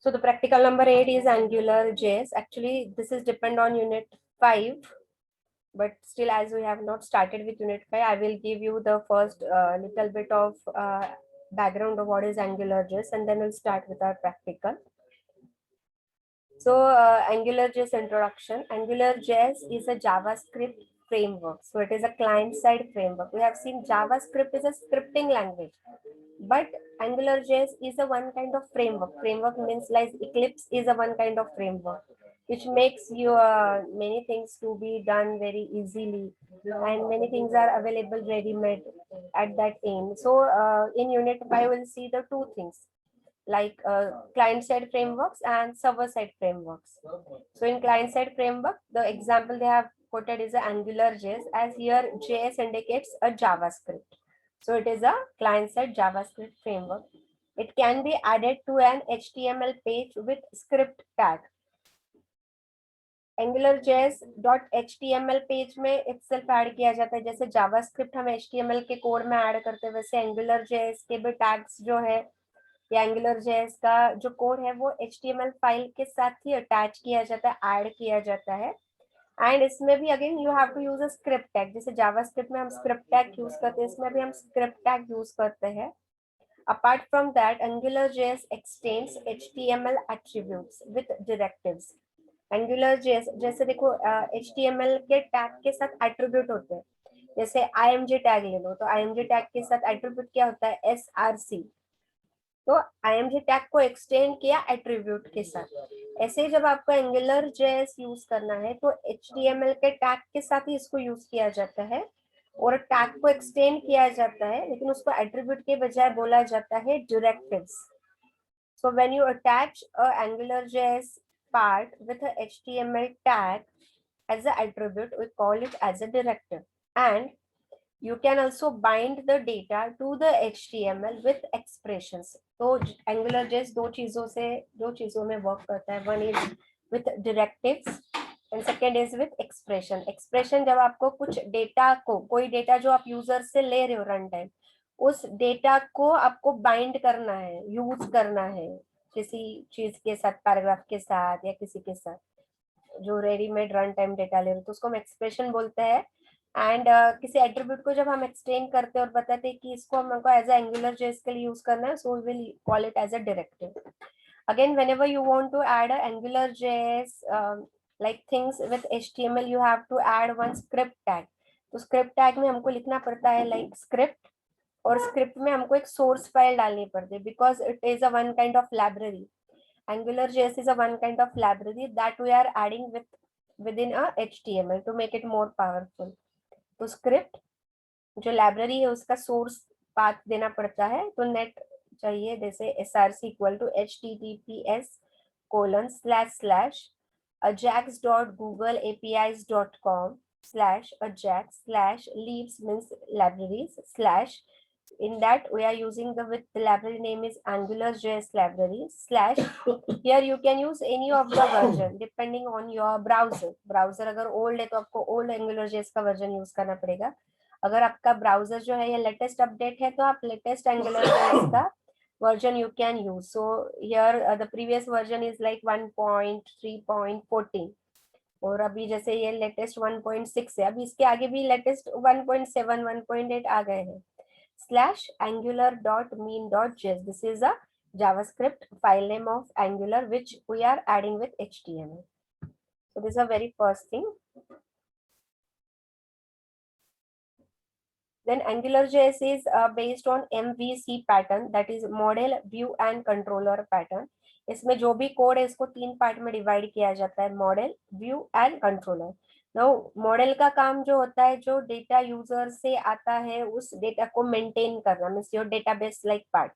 So the practical number 8 is AngularJS. Actually, this is depend on unit 5, but still, as we have not started with unit 5, I will give you the first little bit of background of what is AngularJS, and then we'll start with our practical. So AngularJS introduction. AngularJS is a JavaScript framework. So it is a client-side framework. We have seen JavaScript is a scripting language, but AngularJS is a one kind of framework. Framework means like Eclipse is a one kind of framework, which makes you many things to be done very easily, and many things are available ready-made at that end. So in unit 5, we'll see the two things, like client-side frameworks and server-side frameworks. So in client-side framework, the example they have quoted is AngularJS, as here JS indicates a JavaScript. So it is a client-side JavaScript framework. It can be added to an HTML page with script tag. AngularJS.html page में itself add किया जाता है, जैसे JavaScript हम HTML के code में add करते हैं, वैसे AngularJS के भी टैग्स जो है या AngularJS का जो कोड है वो HTML फाइल के साथ ही अटैच किया जाता है, ऐड किया जाता है. एंड इसमें भी again you have to use a script tag, जैसे जावास्क्रिप्ट में हम स्क्रिप्ट टैग यूज करते हैं, इसमें भी हम स्क्रिप्ट टैग यूज करते हैं. Apart from that, AngularJS extends HTML attributes with directives. AngularJS जैसे देखो HTML के टैग के साथ एट्रीब्यूट होते हैं, जैसे IMG टैग ले लो, तो IMG टैग के साथ एट्रीब्यूट क्या होता है, SRC. तो IMG टैग को एक्सटेंड किया एट्रीब्यूट के साथ. ऐसे ही जब आपको AngularJS यूज करना है तो HTML के टैग के साथ ही इसको यूज किया जाता है, और टैग को एक्सटेंड किया जाता है, लेकिन उसको एट्रीब्यूट के बजाय बोला जाता है directives. So when you attach a AngularJS part with a HTML tag as an attribute, we call it as a directive. And you can also bind the data to the HTML with expressions. तो AngularJS दो चीजों में work करता है. One is with directives and second is with expression. Expression जब आपको कुछ data को, कोई डेटा जो आप यूजर से ले रहे हो रन टाइम, उस डेटा को आपको बाइंड करना है, यूज करना है किसी चीज के साथ, पैराग्राफ के साथ या किसी के साथ जो रेडीमेड रन टाइम डेटा ले रहे हो, तो उसको हम एक्सप्रेशन बोलते हैं. एंड किसी एट्रीब्यूट को जब हम एक्सटेंड करते हैं और बताते हैं कि इसको हमको एज ए AngularJS के लिए यूज करना है, so we will call it as a directive. Again, whenever you want to add a AngularJS like things with HTML, you have to add one script tag. तो script tag में हमको लिखना पड़ता है like script, और script में हमको एक source file डालनी पड़ती है, because it is a one kind of library. AngularJS is a one kind of library that we are adding within a HTML to make it more powerful. तो script जो library है उसका source path देना पड़ता है, तो net चाहिए, जैसे src equal to https://ajax.googleapis.com/ajax/leaves means libraries/ in that we are using the library name is AngularJS library / here you can use any of the version depending on your browser अगर old है तो आपको old AngularJS का version use करना पड़ेगा. अगर आपका browser जो है ये लेटेस्ट अपडेट है तो आप लेटेस्ट AngularJS का version you can use. So here the previous version is like 1.3.14, और अभी जैसे ये लेटेस्ट 1.6 है, अभी इसके आगे भी लेटेस्ट 1.7 1.8 आ गए हैं. /angular.mean.js, this is a JavaScript file name of Angular which we are adding with HTML. So this is a very first thing. Then AngularJS is based on MVC pattern, that is model, view and controller pattern. इसमें जो भी code है इसको 3 part में divide किया जाता है, model, view and controller. Now model का काम जो होता है, जो डेटा यूजर से आता है उस डेटा को मेंटेन करना, means your database like part.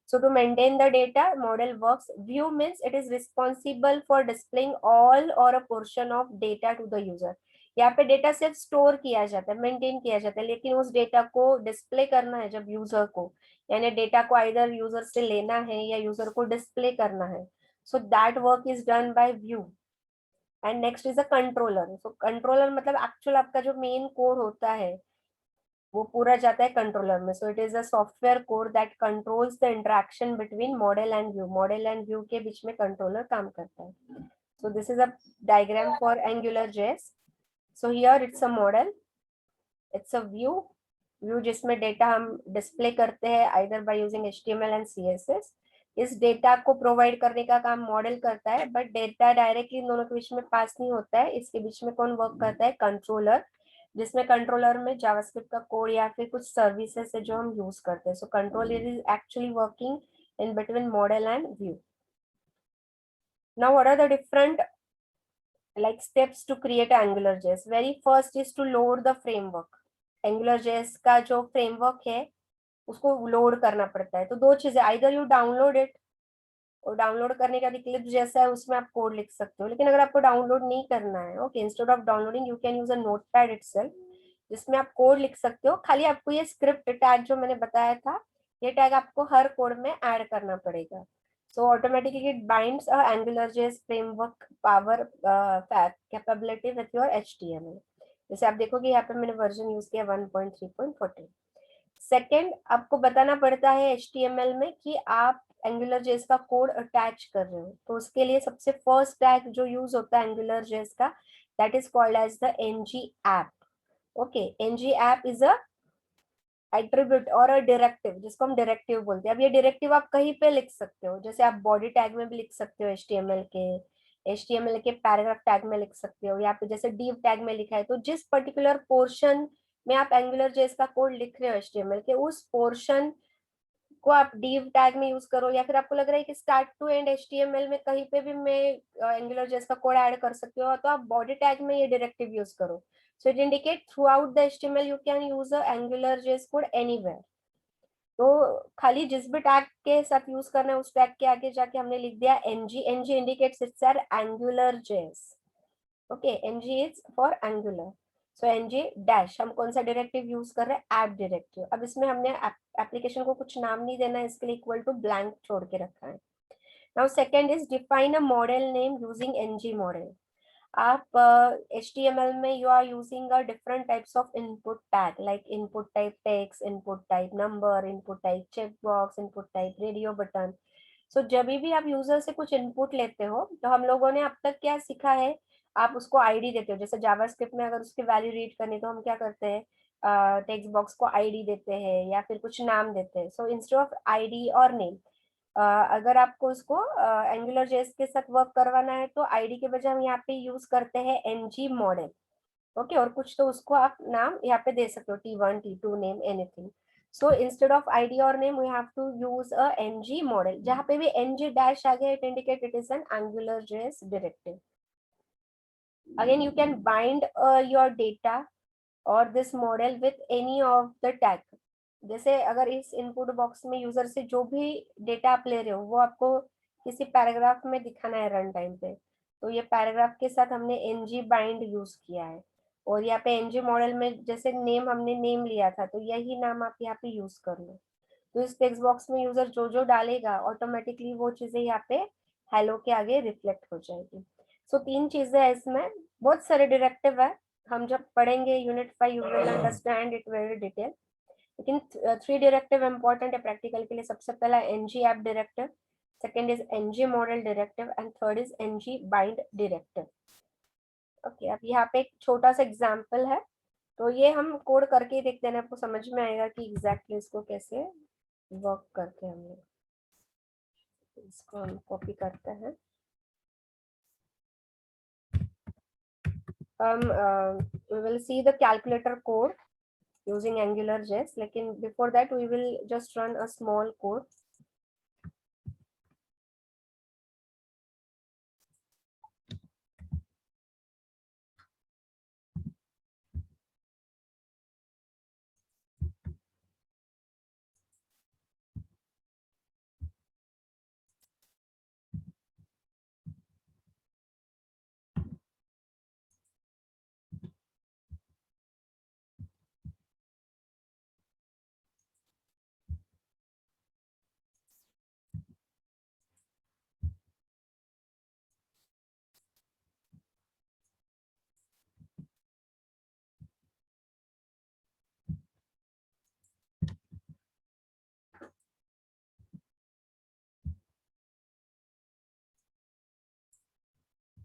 So to maintain the data, model works. View means it is responsible for displaying all or a portion of data to the user. यहाँ पे data सिर्फ store किया जाता है, maintain किया जाता है, लेकिन उस डेटा को डिस्प्ले करना है जब यूजर को, यानी डेटा को आइदर यूजर से लेना है या यूजर को डिस्प्ले करना है. So that work is done by view. And next is a controller. So controller मतलब एक्चुअल आपका जो मेन कोड होता है, वो पूरा जाता है कंट्रोलर में. So it is a software code that controls the interaction between model and view. Model and view के बीच में कंट्रोलर काम करता है. सो this is a diagram for angular JS. So here it's a model, it's a view जिसमें data हम display करते हैं either by using HTML and CSS. इस डेटा को प्रोवाइड करने का काम मॉडल करता है, बट डेटा डायरेक्टली इन दोनों के बीच में पास नहीं होता है. इसके बीच में कौन वर्क करता है? कंट्रोलर. जिसमें कंट्रोलर में जावास्क्रिप्ट का कोड या फिर कुछ सर्विसेज है जो हम यूज करते हैं. So controller is actually working in between model and view. Now what are the different like steps to create AngularJS? Very first is to load the framework. AngularJS का जो framework है उसको load करना पड़ता है. तो दो चीजें, आइदर यू डाउनलोड इट, और डाउनलोड करने का इक्लिप्स जैसा है उसमें आप कोड लिख सकते हो. लेकिन अगर आपको डाउनलोड नहीं करना है, okay, instead of downloading you can use a notepad itself, जिसमें आप कोड लिख सकते हो. खाली आपको ये स्क्रिप्ट टैग जो मैंने बताया था, ये टैग आपको हर कोड में ऐड करना पड़ेगा. So automatically it binds a AngularJS framework power capability with your HTML. जैसे आप देखोगे यहाँ पे मैंने वर्जन यूज किया 1.3.14. सेकेंड, आपको बताना पड़ता है HTML में कि आप AngularJS का कोड अटैच कर रहे हो. तो उसके लिए सबसे फर्स्ट टैग जो यूज होता है AngularJS का, that is called as the ng app. Okay, ng app is a attribute और अ डायरेक्टिव, जिसको हम डायरेक्टिव बोलते हैं. अब ये डायरेक्टिव आप कहीं पे लिख सकते हो, जैसे आप बॉडी टैग में भी लिख सकते हो, HTML के पैराग्राफ टैग में लिख सकते हो, या फिर जैसे div टैग में लिखा है. तो जिस पर्टिकुलर पोर्शन में आप AngularJS का कोड लिख रहे हो HTML के, उस पोर्शन को आप div टैग में यूज करो, या फिर आपको लग रहा है कि स्टार्ट टू एंड HTML में कहीं पे भी मैं AngularJS का कोड ऐड कर सकती हूँ, तो आप बॉडी टैग में ये डायरेक्टिव यूज करो. So it indicate throughout the HTML you can use a AngularJS code anywhere. तो खाली जिस भी टैग के साथ यूज करना है उस टैग के आगे जाके हमने लिख दिया ng indicates it's our AngularJS. Okay, ng is for Angular. So ng dash हम कौन सा डायरेक्टिव यूज कर रहे हैं? App directive. अब इसमें हमने एप्लीकेशन को कुछ नाम नहीं देना है, इसके लिए इक्वल टू ब्लैंक छोड़ के रखा है. Now second is define a model name using ng model. आप HTML में you are using a different types of input tag like input type text, input type number, input type checkbox, input type radio button. So जब भी आप user से कुछ input लेते हो, तो हम लोगों ने अब तक क्या सीखा है, आप उसको आईडी देते हो. जैसे जावास्क्रिप्ट में अगर उसकी वैल्यू रीड करनी तो हम क्या करते हैं, टेक्स्ट बॉक्स को आईडी देते हैं या फिर कुछ नाम देते हैं. सो इंस्टेड ऑफ आईडी और नेम, अगर आपको उसको AngularJS के साथ वर्क करवाना है तो आईडी के बजाय हम यहाँ पे यूज करते हैं ng मॉडल. ओके, और कुछ तो उसको आप नाम यहाँ पे दे सकते हो, T1 T2 name anything. So instead of ID और name we have to use a ng model. जहाँ पे भी ng डैश आ गया, it indicate it is an AngularJS directive. Again you can bind your data और this model with any of the tag. जैसे अगर इस इनपुट बॉक्स में यूजर से जो भी डेटा आप ले रहे हो वो आपको किसी पैराग्राफ में दिखाना है रन टाइम पे, तो ये पैराग्राफ के साथ हमने ng बाइंड यूज किया है. और यहाँ पे ng मॉडल में जैसे नेम हमने नेम लिया था, तो यही नाम आप यहाँ पे यूज कर लो. तो इस टेक्स्ट बॉक्स में यूजर जो जो डालेगा ऑटोमेटिकली वो चीजें यहाँ पे हेलो के आगे रिफ्लेक्ट हो जाएगी. सो तीन चीजें है इसमें, बहुत सारे डायरेक्टिव है. हम जब पढ़ेंगे unit 5 you will understand it very detail. लेकिन 3 डायरेक्टिव इंपॉर्टेंट है प्रैक्टिकल के लिए. सबसे पहला ng app directive, second is ng model directive and third is ng bind directive. Okay, अब यहाँ पे एक छोटा सा एग्जांपल है, तो ये हम कोड करके ही देखते हैं, आपको समझ में आएगा कि एग्जैक्टली इसको कैसे वर्क करते हैं हम लोग. इसको हम कॉपी करते हैं. We will see the calculator code using AngularJS. लेकिन before that we will just run a small code.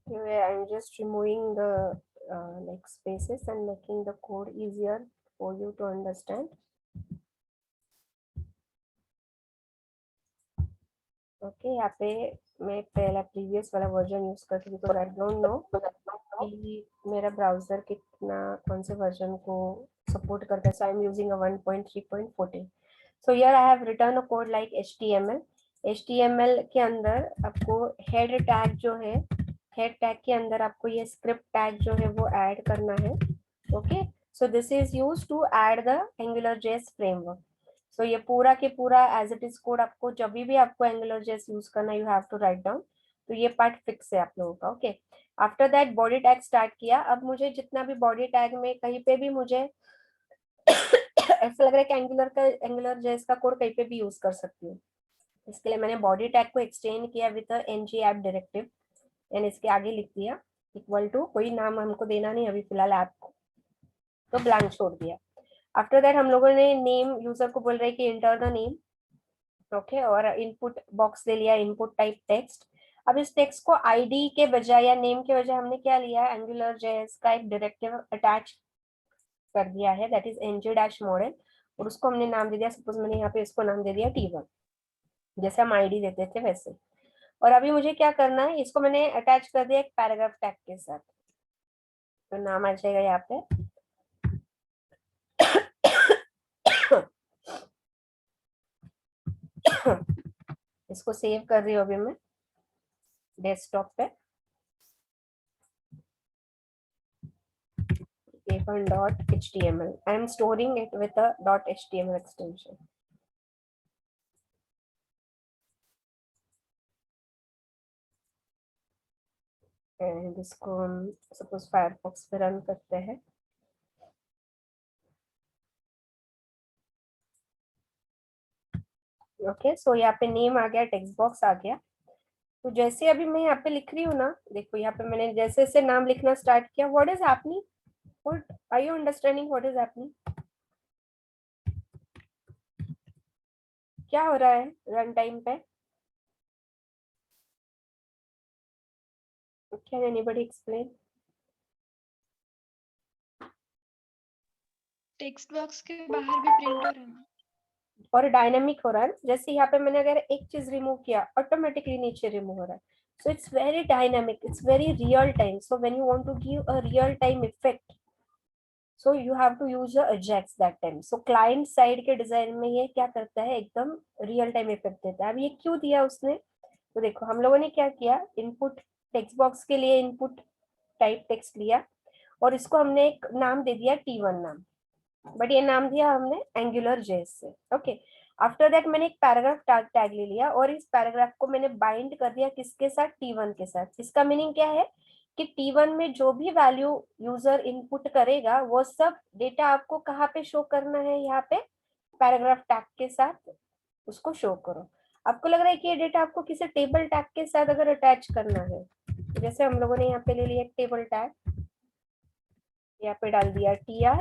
I'm just removing the like spaces and making the code easier for you to understand. Okay यहाँ पे मैं पहला previous वाला version use करती हूँ because I don't know कि मेरा browser कितना कौन से वर्जन को सपोर्ट करता है. So I am using a 1.3.14. So here I have written a code like HTML. HTML के अंदर आपको हेड टैग जो है, हेड टैग के अंदर आपको ये स्क्रिप्ट टैग जो है वो ऐड करना है. Okay, so this is use to add the AngularJS framework. सो ये पूरा के पूरा एज इट इज कोड आपको जब भी आपको AngularJS यूज करना you have to write down. तो ये पार्ट फिक्स है आप लोगों का. Okay, after that body tag start किया. अब मुझे जितना भी बॉडी टैग में कहीं पे भी मुझे ऐसा लग रहा है कि AngularJS का कोड कहीं पे भी यूज कर सकती हूँ. इसके लिए मैंने बॉडी टैग को एक्सटेंड किया with ng app directive and इसके आगे लिख दिया इक्वल टू, कोई नाम हमको देना नहीं अभी फिलहाल ऐप को, तो ब्लैंक छोड़ दिया. आफ्टर दैट हम लोगों ने नेम, यूजर को बोल रहे कि इंटर द नेम. ओके, और इनपुट बॉक्स ले लिया, इनपुट टाइप टेक्स्ट. अब इस टेक्स्ट को आईडी के बजाय या नेम के बजाय हमने क्या लिया है, AngularJS का एक डायरेक्टिव अटैच कर दिया है दैट इज ng-model, और उसको हमने नाम दे दिया, सपोज मैंने यहाँ पे इसको नाम दे दिया T1, जैसे हम आईडी देते थे वैसे. और अभी मुझे क्या करना है, इसको मैंने अटैच कर दिया एक पैराग्राफ टैग के साथ. तो नाम आ जाएगा यहाँ पे इसको सेव कर रही हूँ अभी मैं डेस्कटॉप पे. a1.html. I am storing it with a .html extension. And इसको हम सपोज फायरफॉक्स पे रन करते हैं. ओके, सो यहाँ पे नेम आ गया, टेक्स्ट बॉक्स आ गया. तो जैसे अभी मैं यहाँ पे लिख रही हूँ ना, देखो यहाँ पे मैंने जैसे जैसे नाम लिखना स्टार्ट किया, what is happening, what are you understanding, what is happening, क्या हो रहा है रन टाइम पे? Can anybody explain? Text box के बाहर भी प्रिंट हो रहा है और डायनामिक हो रहा है. जैसे यहाँ पे मैंने अगर एक चीज रिमूव किया ऑटोमेटिकली नीचे रिमूव हो रहा है. So it's very dynamic, it's very real time. So when you want to give a real time effect, so you have to use the Ajax that time. So client side के design में ये क्या करता है, एकदम real time effect देता है. अब ये क्यों दिया उसने, तो देखो हम लोगों ने क्या किया, इनपुट टेक्स्ट बॉक्स के लिए इनपुट टाइप टेक्स्ट लिया और इसको हमने एक नाम दे दिया T1 नाम, बट ये नाम दिया हमने AngularJS से. ओके, आफ्टर दैट मैंने एक पैराग्राफ टैग ले लिया और इस पैराग्राफ को मैंने बाइंड कर दिया किसके साथ, T1 के साथ. इसका मीनिंग क्या है कि T1 में जो भी वैल्यू यूजर इनपुट करेगा वो सब डेटा आपको कहाँ पे शो करना है, यहाँ पे पैराग्राफ टैग के साथ उसको शो करो. आपको लग रहा है कि ये डेटा आपको किसी टेबल टैग के साथ अगर अटैच करना है, जैसे हम लोगों ने यहाँ पे ले लिया एक टेबल टैग, यहाँ पे डाल दिया TR,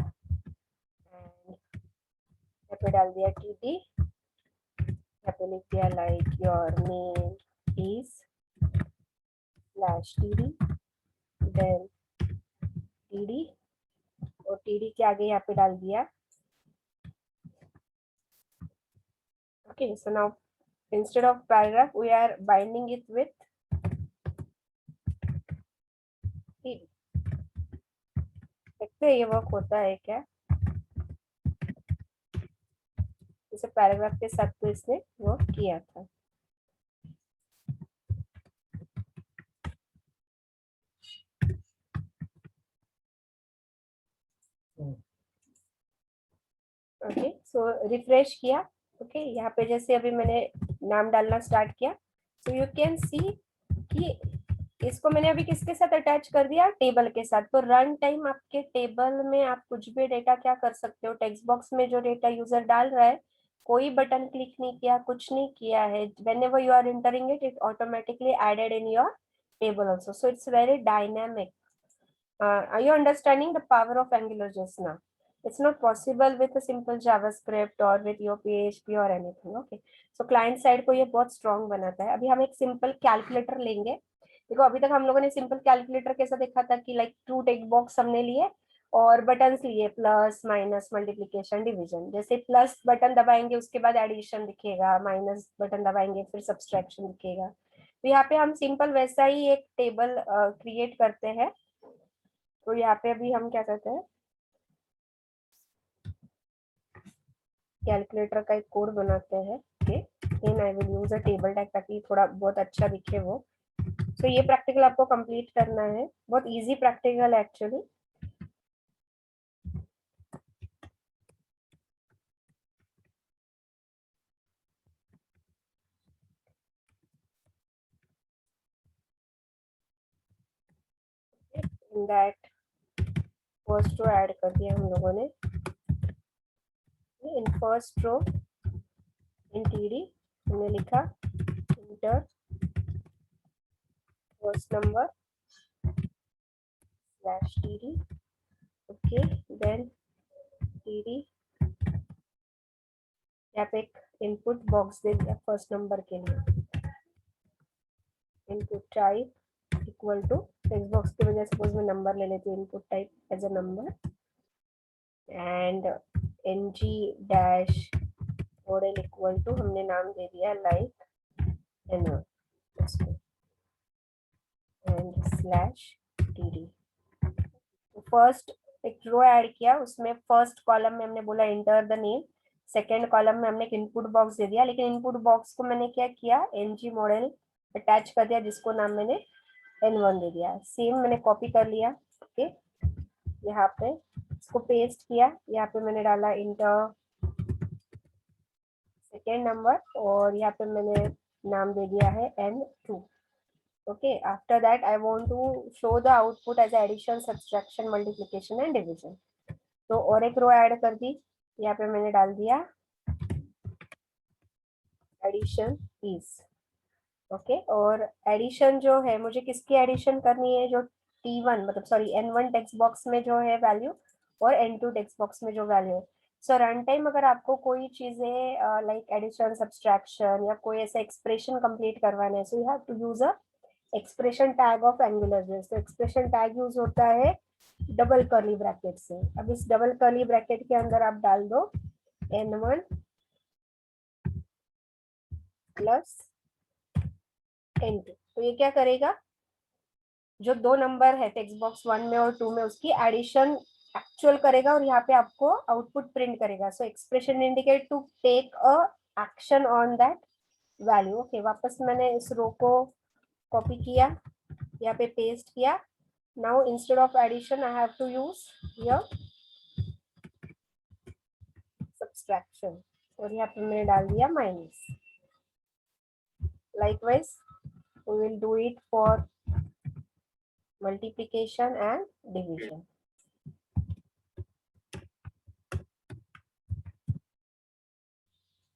यहाँ पे डाल दिया TD, यहाँ पे लिख दिया like your name is slash TD, then TD, और TD के आगे यहाँ पे डाल दिया. Okay, so now instead of paragraph we are binding it with TD. देखते हैं ये वर्क होता है क्या. जैसे पैराग्राफ के साथ तो इसने वर्क किया था. ओके, सो रिफ्रेश किया. ओके, यहाँ पे जैसे अभी मैंने नाम डालना स्टार्ट किया, सो यू कैन सी कि इसको मैंने अभी किसके साथ अटैच कर दिया, टेबल के साथ. तो रन टाइम आपके टेबल में आप कुछ भी डेटा क्या कर सकते हो, टेक्स्ट बॉक्स में जो डेटा यूजर डाल रहा है, कोई बटन क्लिक नहीं किया, कुछ नहीं किया है, whenever you are entering it, it automatically added in your table also. So it's very dynamic. Are you understanding the power of AngularJS now? It's not possible with a simple JavaScript or with your PHP or anything. Okay, so client side को ये बहुत strong बनाता है. अभी हम एक simple calculator लेंगे देखो अभी तक हम लोगों ने सिंपल कैलकुलेटर कैसा देखा था कि लाइक ट्रू टेक्स्ट बॉक्स हमने लिए और बटन्स लिए, प्लस माइनस मल्टीप्लिकेशन डिवीजन। जैसे प्लस बटन दबाएंगे उसके बाद एडिशन दिखेगा, माइनस बटन दबाएंगे फिर सब्सट्रैक्शन दिखेगा। तो यहाँ पे हम सिंपल वैसा ही एक टेबल क्रिएट करते हैं। तो यहाँ पे अभी हम क्या करते हैं, कैलकुलेटर का एक कोड बनाते हैं। Okay, in I will use a table tag ताकि थोड़ा बहुत अच्छा दिखे वो। तो ये प्रैक्टिकल आपको कंप्लीट करना है, बहुत easy practical actually. In that first row add कर दिया हम लोगों ने। In first row in TD हमने लिखा enter first number slash TD. Okay, then TD यहाँ पे एक इनपुट बॉक्स दे दिया फर्स्ट नंबर के लिए। Input type equal to text box की वजह सपोज मैं नंबर ले लेती हूँ, input type as a number and ng dash model equal to हमने नाम दे दिया like and slash TD. First एक रो ऐड किया, उसमें फर्स्ट कॉलम में हमने बोला enter the name, second column में हमने एक इनपुट बॉक्स दे दिया, लेकिन इनपुट बॉक्स को मैंने क्या किया, एनजी मॉडल अटैच कर दिया जिसको नाम मैंने N1 दे दिया। सेम मैंने कॉपी कर लिया। ओके, यहाँ पे इसको पेस्ट किया, यहाँ पे मैंने डाला इंटर सेकेंड नंबर और यहाँ पे मैंने नाम दे दिया है N2। okay, after that I want to show the output as addition subtraction multiplication and division। तो और एक रो ऐड कर दी, यहाँ पे मैंने डाल दिया एडिशन इज। ओके, और एडिशन जो है मुझे किसकी एडिशन करनी है, जो T1 मतलब सॉरी N1 टेक्स्ट बॉक्स में जो है वैल्यू और N2 टेक्स्ट बॉक्स में जो वैल्यू है। सो रन टाइम अगर आपको कोई चीजें लाइक एडिशन सब्सट्रैक्शन या कोई ऐसा एक्सप्रेशन कंप्लीट करवाना है, so you have to use a expression tag of Angular JS. तो एक्सप्रेशन टैग यूज होता है डबल कर्ली ब्रैकेट से। अब इस डबल कर्ली ब्रैकेट के अंदर आप डाल दो N1 प्लस N2। तो ये क्या करेगा, जो दो नंबर है टेक्स्ट बॉक्स 1 में और 2 में उसकी एडिशन एक्चुअल करेगा और यहाँ पे आपको आउटपुट प्रिंट करेगा। So expression indicate to take a action on that value. Okay, वापस मैंने इस रो को कॉपी किया, यहाँ पे पेस्ट किया। Now instead of addition I have to use here subtraction और यहाँ पे मैंने डाल दिया minus. Likewise we will do it for multiplication and division।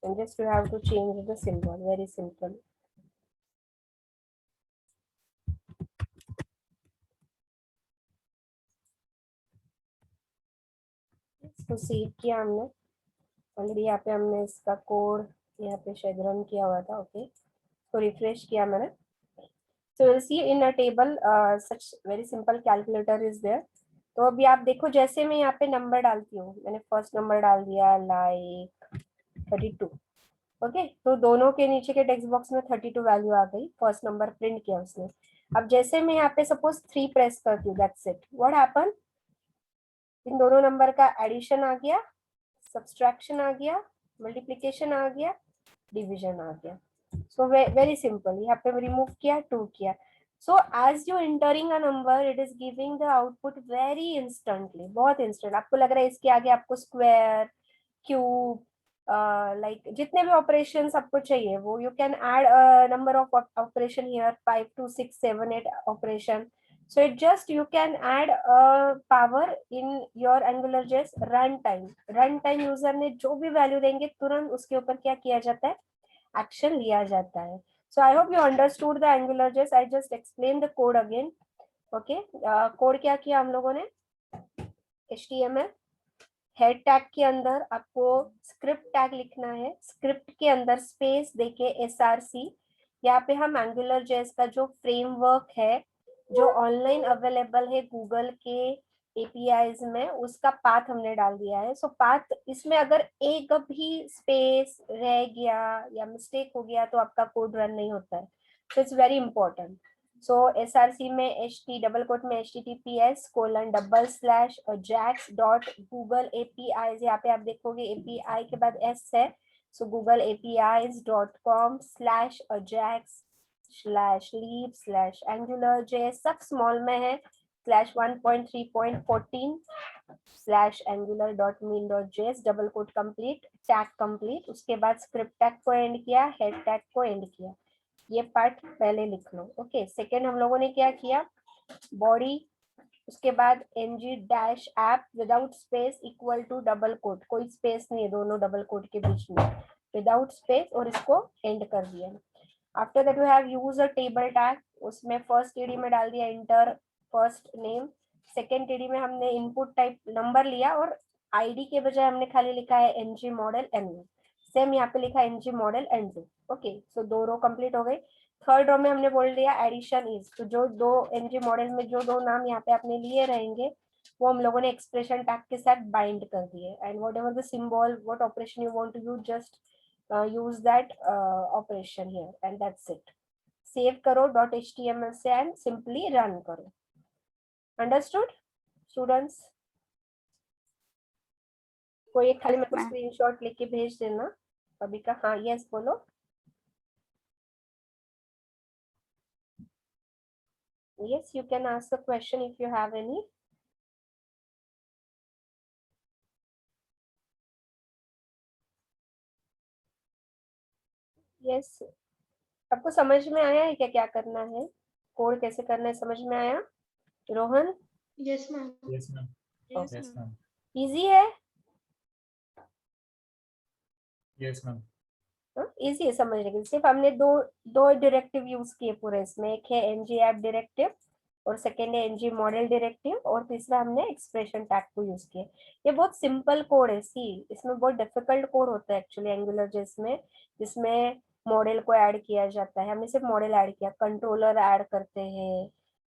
And just you have to change the symbol, very simple। इसको save किया हमने already, यहाँ पे हमने इसका कोड यहाँ पे शायद रन किया हुआ था। ओके, तो रिफ्रेश किया मैंने। So you'll see in a table such very simple calculator is there। तो अभी आप देखो जैसे मैं यहाँ पे नंबर डालती हूँ, मैंने फर्स्ट नंबर डाल दिया लाइक 32। ओके, तो दोनों के नीचे के टेक्स्ट बॉक्स में 32 वैल्यू आ गई, फर्स्ट नंबर प्रिंट किया उसने। अब जैसे मैं यहाँ पे सपोज 3 प्रेस करती हूँ, दैट्स इट, व्हाट हैपन, इन दोनों नंबर का एडिशन आ गया, सब्सट्रैक्शन आ गया, मल्टीप्लिकेशन आ गया, डिवीजन आ गया। सो वेरी सिंपल, यहाँ पे रिमूव किया, 2 किया। So as you entering a number it is giving the output very instantly, बहुत इंस्टेंट। आपको लग रहा है इसके आगे आपको स्क्वायर, क्यूब, लाइक जितने भी ऑपरेशंस आपको चाहिए वो you can add number of operation here, 5 to 6 7 8 operation. so it just you can add a power in your AngularJS run time user ने जो भी वैल्यू देंगे तुरंत उसके ऊपर क्या किया जाता है, एक्शन लिया जाता है। so I hope you understood the AngularJS। I just explain the code again। okay, code क्या किया हम लोगों ने, HTML हेड टैग के अंदर आपको स्क्रिप्ट टैग लिखना है, स्क्रिप्ट के अंदर स्पेस देके SRC यहाँ पे हम एंगुलर जेएस का जो फ्रेमवर्क है जो ऑनलाइन अवेलेबल है गूगल के एपीआईज में, उसका पाथ हमने डाल दिया है। सो पाथ इसमें अगर एक भी स्पेस रह गया या मिस्टेक हो गया तो आपका कोड रन नहीं होता है। So it's very important. So SRC में डबल कोट में https://ajax.google.apis, यहाँ पे आप देखोगे एपीआई के बाद एस है। सो googleapis.com/ajax/leap/angular.js सब स्मॉल में है, /1.3.14/angular.mean.js double quote complete, tag complete, उसके बाद स्क्रिप्ट टैग को एंड किया, हेड टैग को एंड किया। ये पार्ट पहले लिख लो। ओके, सेकेंड हम लोगों ने क्या किया, बॉडी, उसके बाद ng-app without space equal to double quote, कोई स्पेस नहीं है दोनों डबल कोट के बीच में, विदाउट स्पेस, और इसको एंड कर दिया। After that we have use a table tag, उसमें फर्स्ट टीडी में डाल दिया enter first name, second TD में हमने इनपुट टाइप नंबर लिया और आईडी के बजाय हमने खाली लिखा है ng मॉडल n1। सेम यहाँ पे लिखा है ng मॉडल n2। ओके, सो 2 रो कंप्लीट हो गई। थर्ड रो में हमने बोल दिया एडिशन इज, तो जो दो ng मॉडल में जो दो नाम यहाँ पे आपने लिए रहेंगे वो हम लोगों ने एक्सप्रेशन टैग के साथ बाइंड कर दिए। And whatever the symbol, what operation you want to use, just use that operation here and that's it. Save करो .html से एंड सिंपली रन करो। Understood students? कोई एक खाली मेरे को स्क्रीनशॉट लेके भेज देना अभी का। हाँ यस बोलो। Yes, you can ask the question if you have any. Yes, आपको समझ में आया है क्या क्या करना है, कोड कैसे करना है, समझ में आया Rohan? Yes ma'am. Yes ma'am. Yes ma'am. Easy है? Yes ma'am. इजी है समझने के लिए। सिर्फ हमने दो डायरेक्टिव यूज किए पूरे इसमें, एक है ng-app डायरेक्टिव और सेकेंड है ng मॉडल डायरेक्टिव, और तीसरा हमने एक्सप्रेशन टैग को यूज किया। ये बहुत सिंपल कोड है। सी इसमें बहुत डिफिकल्ट कोड होता है एक्चुअली एंगुलर जिसमें मॉडल को ऐड किया जाता है। हमने सिर्फ मॉडल ऐड किया, कंट्रोलर ऐड करते हैं,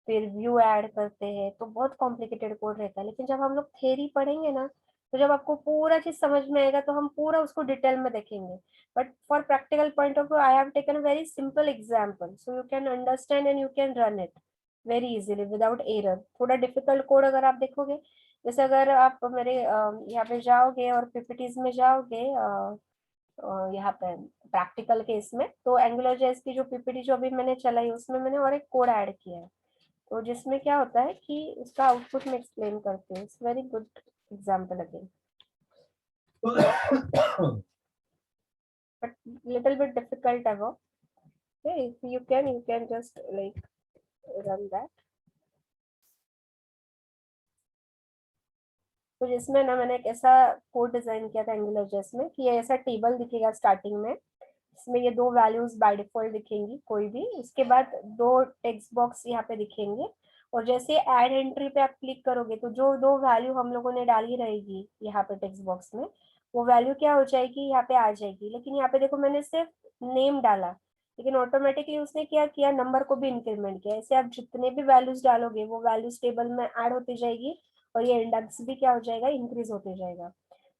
फिर व्यू ऐड करते हैं, तो बहुत कॉम्प्लिकेटेड कोड रहता है। लेकिन जब हम लोग थ्योरी पढ़ेंगे ना, तो जब आपको पूरा चीज समझ में आएगा तो हम पूरा उसको डिटेल में देखेंगे। But for practical point of view I have taken a very simple example, so you can understand and you can run it very easily without error. थोड़ा डिफिकल्ट कोड अगर आप देखोगे, जैसे अगर आप मेरे यहाँ पे जाओगे और पीपीटीज में जाओगे, यहाँ पे प्रैक्टिकल केस में, तो एंगुलर जेएस की जो पीपीटी जो अभी मैंने चलाई उसमें मैंने और एक कोड ऐड किया है, तो जिसमें क्या होता है कि उसका आउटपुट में एक्सप्लेन करते हैं। It's very good example again, but little bit difficult above. Okay, if you can just like run that. तो जिसमें ना मैंने एक ऐसा कोड डिजाइन किया था एंगुलर जेएस में कि ये ऐसा टेबल दिखेगा स्टार्टिंग में, इसमें ये दो वैल्यूज बाय डिफॉल्ट दिखेंगी कोई भी, उसके बाद दो टेक्स्ट बॉक्स यहाँ पे दिखेंगे, और जैसे ऐड एंट्री पे आप क्लिक करोगे तो जो दो वैल्यू हम लोगों ने डाली रहेगी यहाँ पे टेक्स्ट बॉक्स में, वो वैल्यू क्या हो जाएगी, यहाँ पे आ जाएगी। लेकिन यहाँ पे देखो मैंने सिर्फ नेम डाला, लेकिन ऑटोमेटिकली उसने क्या किया, नंबर को भी इंक्रीमेंट किया। ऐसे आप जितने भी वैल्यूज डालोगे वो वैल्यूज टेबल में ऐड होती जाएगी, और ये इंडेक्स भी क्या हो जाएगा, इंक्रीज होते जाएगा।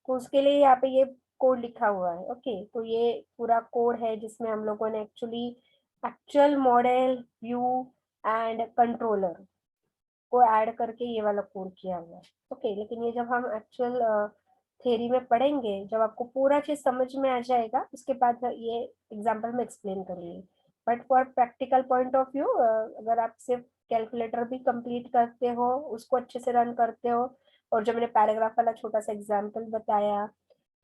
तो उसके लिए यहाँ पे ये कोड लिखा हुआ है। ओके, तो ये पूरा कोड है जिसमें हम लोगों ने actual model, view and controller को ऐड करके ये वाला कोड किया हुआ है। ओके, लेकिन ये जब हम एक्चुअल थ्योरी में पढ़ेंगे, जब आपको पूरा चीज समझ में आ जाएगा, उसके बाद ये एग्जाम्पल में एक्सप्लेन करेंगे। But for practical point of view, अगर आप सिर्फ कैलकुलेटर भी कंप्लीट करते हो, उसको अच्छे से रन करते हो, और जो मैंने पैराग्राफ वाला छोटा सा एग्जाम्पल बताया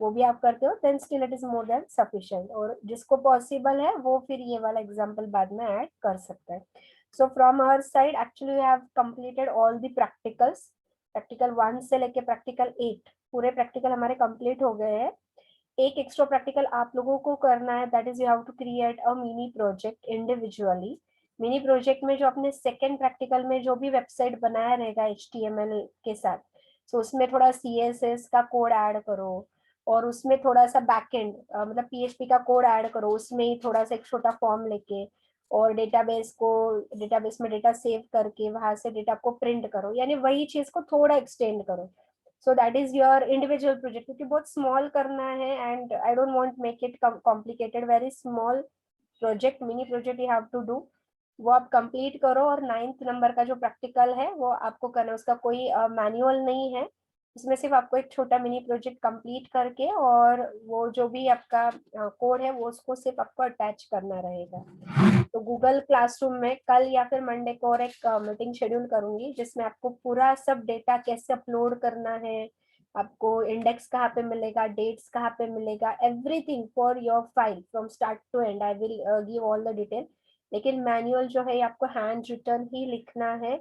वो भी आप करते हो, then still it is more than sufficient. और जिसको पॉसिबल है वो फिर ये वाला एग्जाम्पल बाद में ऐड कर सकता है। So from our side actually we have completed all the practicals, practical 1 से लेके प्रैक्टिकल 8 पूरे प्रैक्टिकल हमारे कंप्लीट हो गए हैं। एक एक्स्ट्रा प्रैक्टिकल आप लोगों को करना है, that is you have to create a mini project individually. Mini project में जो अपने सेकेंड प्रैक्टिकल में जो भी वेबसाइट बनाया रहेगा HTML के साथ, सो उसमें थोड़ा CSS का कोड ऐड करो, और उसमें थोड़ा सा बैकएंड मतलब PHP का कोड ऐड करो, उसमें ही थोड़ा सा एक छोटा फॉर्म लेके, और डेटाबेस में डेटा सेव करके वहां से डेटा को प्रिंट करो, यानी वही चीज को थोड़ा एक्सटेंड करो. So that is your individual project, क्योंकि बहुत स्मॉल करना है and I don't want make it complicated. Very small project, mini project you have to do. वो आप कंप्लीट करो, और 9th नंबर का जो प्रैक्टिकल है वो आपको करना है. उसका कोई मैनुअल नहीं है, इसमें सिर्फ आपको एक छोटा मिनी प्रोजेक्ट कंप्लीट करके, और वो जो भी आपका कोड है वो उसको सिर्फ आपको अटैच करना रहेगा. तो गूगल क्लासरूम में कल या फिर मंडे को और एक मीटिंग शेड्यूल करूंगी, जिसमें आपको पूरा सब डेटा कैसे अपलोड करना है, आपको इंडेक्स कहाँ पे मिलेगा, डेट्स कहाँ पे मिलेगा, everything for your file from start to end. I will give all the detail. लेकिन मैनुअल जो है आपको हैंड रिटन ही लिखना है,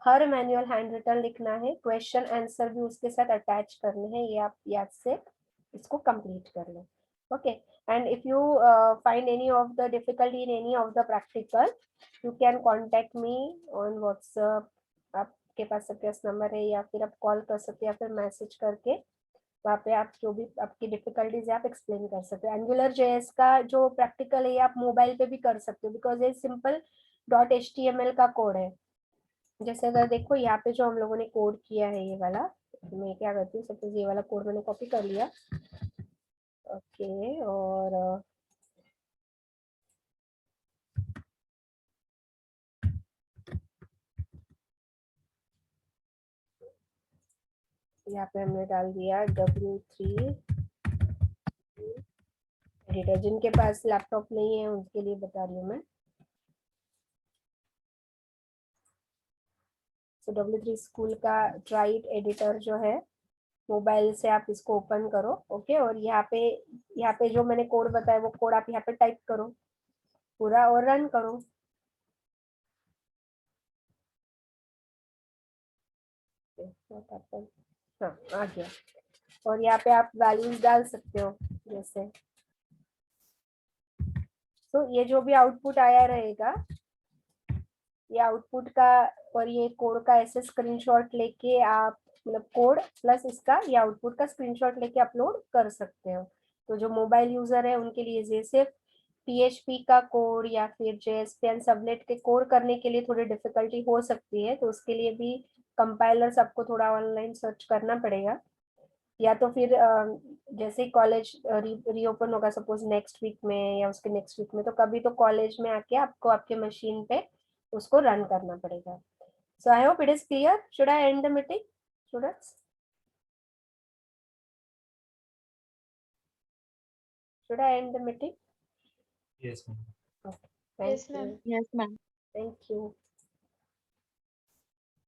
हर मैनुअल हैंड रिटन लिखना है, क्वेश्चन आंसर भी उसके साथ अटैच करने हैं. ये आप याद से इसको कंप्लीट कर लो. Okay. And if you find any of the difficulty in any of the practical, you can contact me on WhatsApp. आपके पास सबके नंबर है, या फिर आप कॉल कर सकते हैं, या फिर मैसेज करके वहाँ पे आप जो भी आपकी डिफिकल्टीज है आप एक्सप्लेन कर सकते हो. एंगुलर जेएस का जो प्रैक्टिकल है आप मोबाइल पे भी कर सकते हो, बिकॉज ये सिंपल .html का कोड है. जैसे अगर देखो यहाँ पे जो हम लोगों ने कोड किया है ये वाला, मैं क्या करती हूँ, सपोज ये वाला कोड मैंने कॉपी कर लिया. ओके. और यहाँ पे हमने डाल दिया W3 एडिटर. जिनके पास लैपटॉप नहीं है उनके लिए बता रही हूँ मैं. सो W3 स्कूल का ट्राइट एडिटर जो है, मोबाइल से आप इसको ओपन करो. ओके. और यहाँ पे जो मैंने कोड बताया वो कोड आप यहाँ पे टाइप करो पूरा और रन करो. हाँ, आ गया. और यहाँ पे आप वैल्यूज डाल सकते हो जैसे. तो ये जो भी आउटपुट आया रहेगा, ये आउटपुट का और ये कोड का ऐसे स्क्रीनशॉट लेके आप, मतलब कोड प्लस इसका ये आउटपुट का स्क्रीनशॉट लेके अपलोड कर सकते हो. तो जो मोबाइल यूजर है उनके लिए ये सिर्फ PHP का कोड या फिर JSPN सबनेट के कोड करने के लिए थोड़ी डिफिकल्टी हो सकती है, तो उसके लिए भी कंपाइलर्स आपको थोड़ा ऑनलाइन सर्च करना पड़ेगा. या तो फिर जैसे ही कॉलेज रीओपन होगा, सपोज नेक्स्ट वीक में या उसके नेक्स्ट वीक में, तो कभी तो कॉलेज में आके आपको आपके मशीन पे उसको रन करना पड़ेगा. So I hope it is clear. Should I end the meeting students? Should I end the meeting? Yes, ma'am. Okay. Thank Yes, ma'am. you. Yes, ma'am. Thank you.